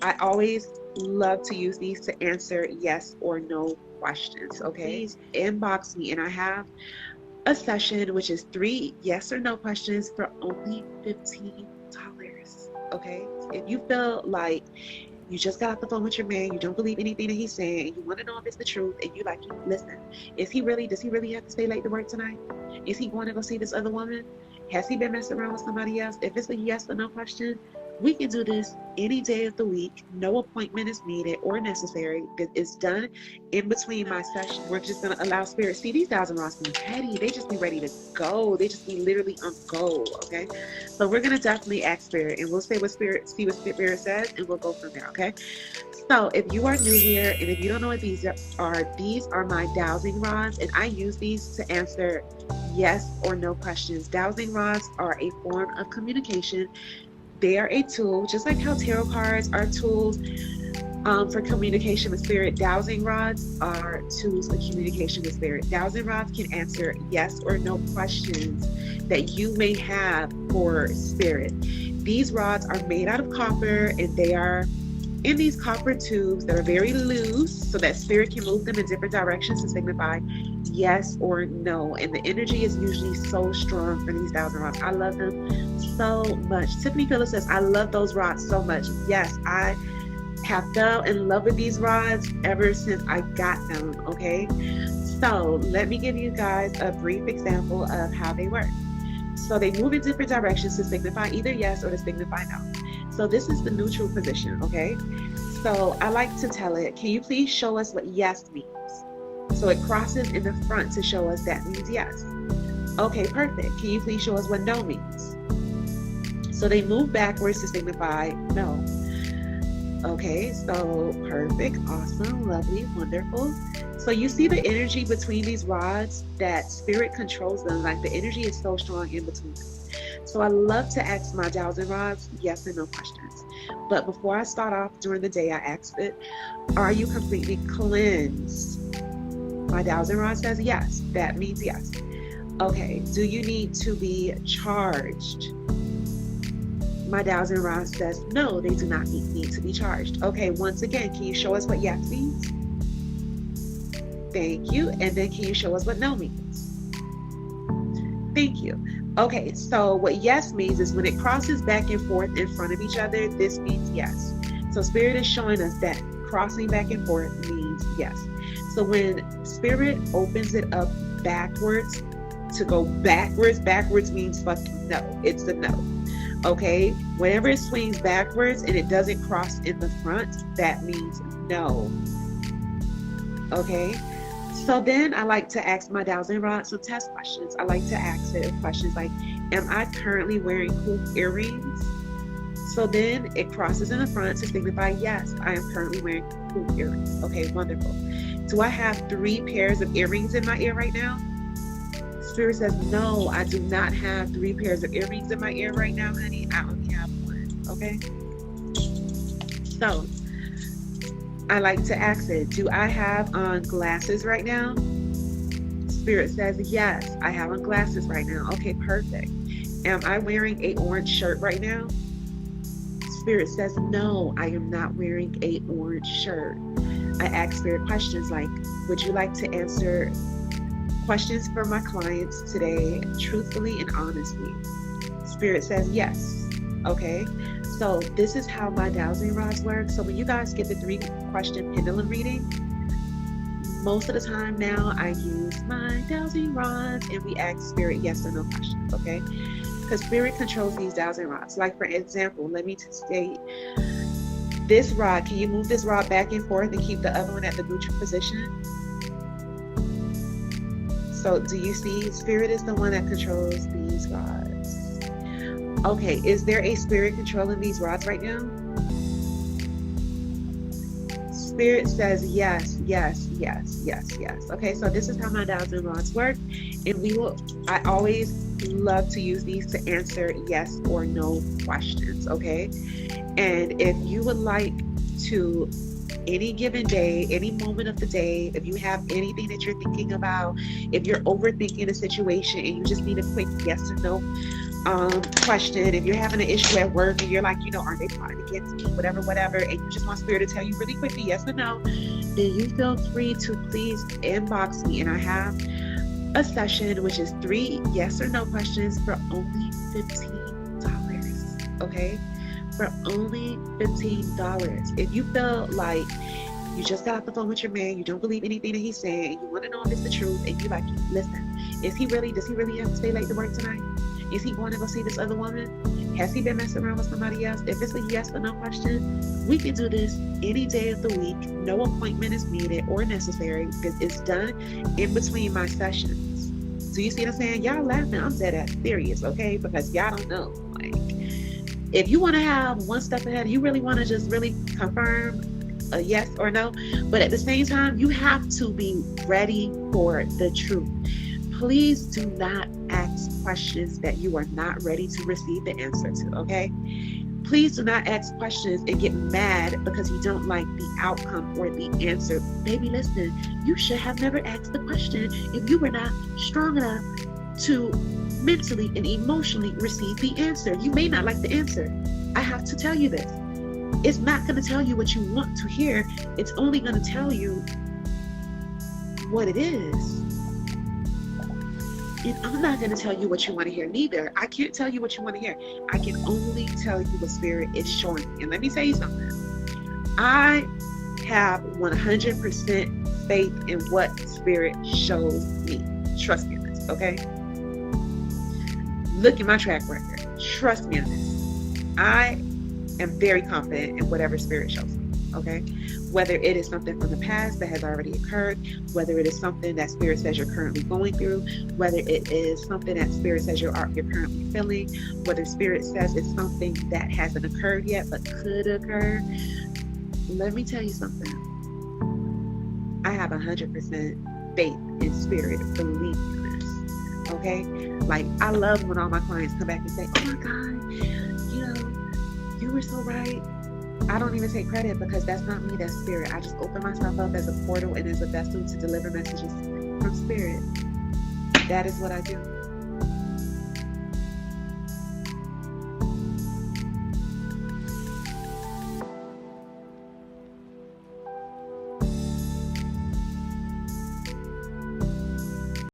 I always love to use these to answer yes or no questions. Okay, please inbox me, and I have a session which is 3 yes or no questions for only $15. Okay, if you feel like you just got off the phone with your man, you don't believe anything that he's saying, and you want to know if it's the truth, and you like, listen, does he really have to stay late to work tonight? Is he going to go see this other woman? Has he been messing around with somebody else? If it's a yes or no question, we can do this any day of the week. No appointment is needed or necessary. It's done in between my session. We're just going to allow spirit. See, these thousand rods be petty. They just be ready to go. They just be literally on go, okay? So we're going to definitely ask spirit, and we'll see what spirit says, and we'll go from there, okay? So if you are new here, and if you don't know what these are my dowsing rods, and I use these to answer yes or no questions. Dowsing rods are a form of communication. They are a tool, just like how tarot cards are tools for communication with spirit. Dowsing rods are tools for communication with spirit. Dowsing rods can answer yes or no questions that you may have for spirit. These rods are made out of copper, and they are in these copper tubes that are very loose so that spirit can move them in different directions to signify yes or no. And the energy is usually so strong for these dowsing rods. I love them so much. Tiffany Phillips says, I love those rods so much. Yes, I have fell in love with these rods ever since I got them, okay? So let me give you guys a brief example of how they work. So they move in different directions to signify either yes or to signify no. So this is the neutral position, okay? So I like to tell it, can you please show us what yes means? So it crosses in the front to show us that means yes. Okay, perfect. Can you please show us what no means? So they move backwards to signify no. Okay, so perfect, awesome, lovely, wonderful. So you see the energy between these rods, that spirit controls them. Like the energy is so strong in between them. So I love to ask my dowsing rods yes and no questions. But before I start off during the day, I ask it, are you completely cleansed? My dowsing rod says yes. That means yes. Okay, do you need to be charged? My dowsing rod says no, they do not need to be charged. Okay, once again, can you show us what yes means? Thank you. And then can you show us what no means? Thank you. Okay, so what yes means is when it crosses back and forth in front of each other, this means yes. So spirit is showing us that crossing back and forth means yes. So when spirit opens it up backwards, to go backwards means fucking no. It's a no. Okay, whenever it swings backwards and it doesn't cross in the front, that means no. Okay, so then I like to ask my dowsing rod some test questions. I like to ask it questions like, am I currently wearing hoop earrings? So then it crosses in the front to signify yes, I am currently wearing hoop earrings. Okay, wonderful. Do I have 3 pairs of earrings in my ear right now? Spirit says, no, I do not have 3 pairs of earrings in my ear right now, honey. I only have 1, okay? So, I like to ask it, do I have on glasses right now? Spirit says, yes, I have on glasses right now. Okay, perfect. Am I wearing an orange shirt right now? Spirit says, no, I am not wearing an orange shirt. I ask Spirit questions like, would you like to answer questions for my clients today truthfully and honestly? Spirit says yes. Okay, so this is how my dowsing rods work. So when you guys get the 3-question pendulum reading, most of the time now I use my dowsing rods and we ask spirit yes or no questions, okay? Because spirit controls these dowsing rods. Like for example, let me state this rod, can you move this rod back and forth and keep the other one at the neutral position? So do you see, spirit is the one that controls these rods. Okay, is there a spirit controlling these rods right now? Spirit says yes, yes, yes, yes, yes. Okay, so this is how my dowsing rods work. And I always love to use these to answer yes or no questions, okay? And if you would like to, any given day, any moment of the day, if you have anything that you're thinking about, if you're overthinking a situation and you just need a quick yes or no question. If you're having an issue at work and you're like, are they plotting against me, whatever, and you just want Spirit to tell you really quickly yes or no, then you feel free to please inbox me. And I have a session which is 3 yes or no questions for only $15. Okay? For only $15. If you feel like you just got off the phone with your man, you don't believe anything that he's saying, and you want to know if it's the truth, and you like, listen, does he really have to stay late to work tonight? Is he going to go see this other woman? Has he been messing around with somebody else? If it's a yes or no question, we can do this any day of the week. No appointment is needed or necessary because it's done in between my sessions. So you see what I'm saying? Y'all laughing, I'm dead ass serious, okay? Because y'all don't know. Like, if you want to have one step ahead, you really want to just really confirm a yes or no, but at the same time, you have to be ready for the truth. Please do not ask questions that you are not ready to receive the answer to, okay? Please do not ask questions and get mad because you don't like the outcome or the answer. Baby, listen, you should have never asked the question if you were not strong enough to mentally and emotionally receive the answer. You may not like the answer. I have to tell you this. It's not going to tell you what you want to hear. It's only going to tell you what it is. And I'm not going to tell you what you want to hear neither. I can't tell you what you want to hear. I can only tell you what Spirit is showing me. And let me tell you something. I have 100% faith in what Spirit shows me. Trust me on this, okay? Look at my track record. Trust me on this. I am very confident in whatever Spirit shows me, okay? Whether it is something from the past that has already occurred, whether it is something that Spirit says you're currently going through, whether it is something that Spirit says you're currently feeling, whether Spirit says it's something that hasn't occurred yet but could occur, let me tell you something. I have 100% faith in Spirit believing in this, okay? Like, I love when all my clients come back and say, oh my God, you were so right. I don't even take credit because that's not me, that's Spirit. I just open myself up as a portal and as a vessel to deliver messages from Spirit. That is what I do.